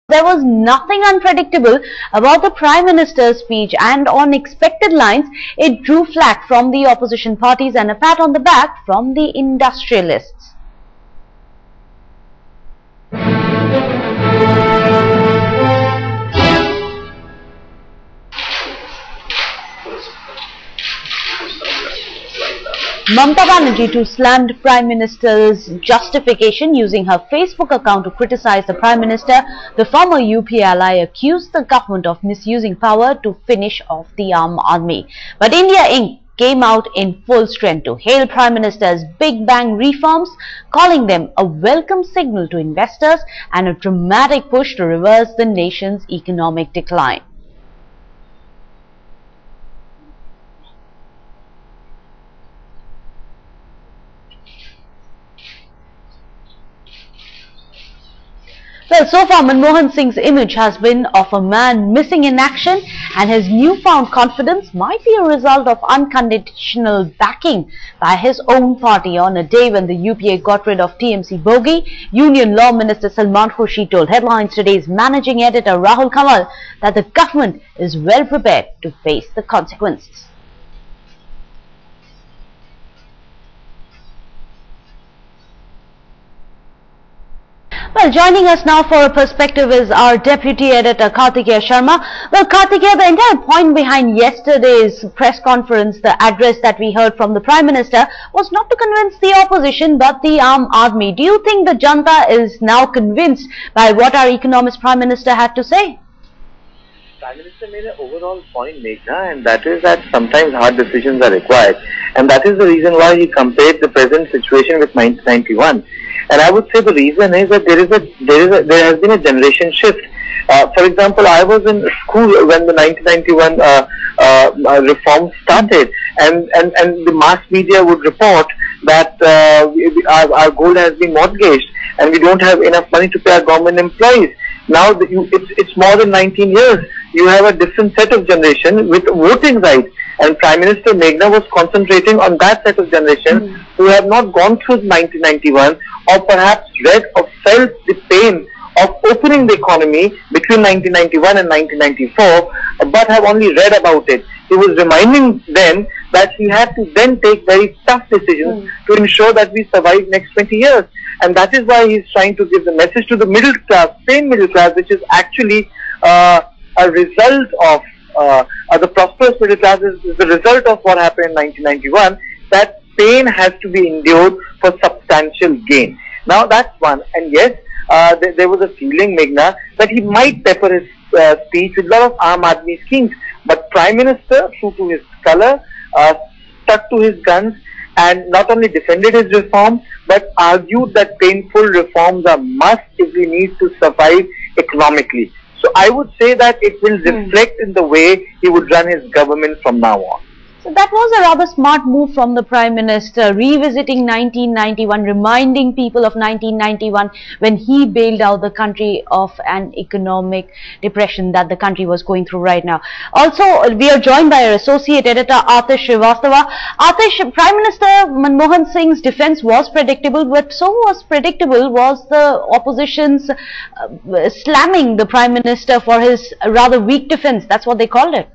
There was nothing unpredictable about the Prime Minister's speech, and on expected lines, it drew flack from the opposition parties and a pat on the back from the industrialists. Mamata Banerjee too slammed Prime Minister's justification using her Facebook account to criticize the Prime Minister. The former UP ally accused the government of misusing power to finish off the aadmi. But India Inc. came out in full strength to hail Prime Minister's Big Bang reforms, calling them a welcome signal to investors and a dramatic push to reverse the nation's economic decline. Well, so far Manmohan Singh's image has been of a man missing in action, and his newfound confidence might be a result of unconditional backing by his own party on a day when the UPA got rid of TMC bogey. Union Law Minister Salman Khurshid told Headlines Today's managing editor Rahul Kamal that the government is well prepared to face the consequences. Well, joining us now for a perspective is our deputy editor Kartikeya Sharma. Well, Kartikeya, the entire point behind yesterday's press conference, the address that we heard from the Prime Minister, was not to convince the opposition but the Aam Aadmi. Do you think the Janta is now convinced by what our economist Prime Minister had to say? Prime Minister made an overall point, Meghna, and that is that sometimes hard decisions are required, and that is the reason why he compared the present situation with 1991. And I would say the reason is that there has been a generation shift. For example, I was in school when the 1991 reform started, and the mass media would report that our gold has been mortgaged and we don't have enough money to pay our government employees. Now it's more than 19 years. You have a different set of generation with voting rights, and Prime Minister Meghna was concentrating on that set of generation who have not gone through 1991 or perhaps read or felt the pain of opening the economy between 1991 and 1994, but have only read about it. He was reminding them that he had to then take very tough decisions to ensure that we survive next 20 years. And that is why he's trying to give the message to the middle class, same middle class, which is actually a result of the prosperous middle class is the result of what happened in 1991, that pain has to be endured for substantial gain. Now that's one. And yes, there was a feeling, Meghna, that he might pepper his speech with a lot of Aam Aadmi schemes. But Prime Minister, true to his colour, stuck to his guns and not only defended his reforms, but argued that painful reforms are must if we need to survive economically. So I would say that it will reflect in the way he would run his government from now on. So that was a rather smart move from the Prime Minister, revisiting 1991, reminding people of 1991 when he bailed out the country of an economic depression that the country was going through right now. Also, we are joined by our associate editor Atish Srivastava. Atish, Prime Minister Manmohan Singh's defense was predictable, but so was the opposition's slamming the Prime Minister for his rather weak defense. That's what they called it.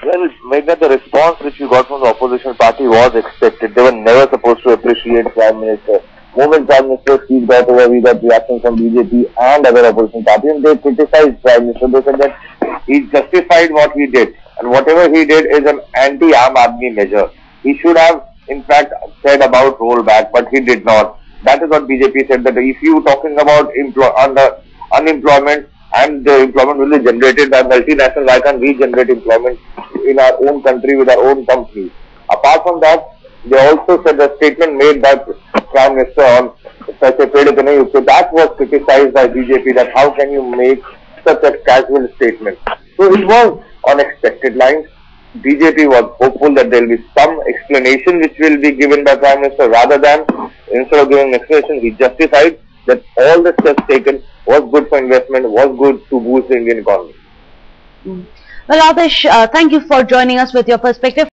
Well, Meghna, the response which we got from the opposition party was expected. They were never supposed to appreciate Prime Minister. Moment Prime Minister speech got over, we got reactions from BJP and other opposition parties, and they criticized Prime Minister. They said that he justified what he did, and whatever he did is an anti-Aam Aadmi measure. He should have, in fact, said about rollback, but he did not. That is what BJP said, that if you talking about unemployment, and the employment will be generated by multinational, why can't we generate employment in our own country with our own companies? Apart from that, they also said the statement made by Prime Minister on such a trade economy, so that was criticized by BJP, that how can you make such a casual statement? So it was on expected lines. BJP was hopeful that there will be some explanation which will be given by Prime Minister, rather than, instead of giving an explanation, he justified that all the steps taken was good for investment, was good to boost the Indian economy. Well, Atish, thank you for joining us with your perspective.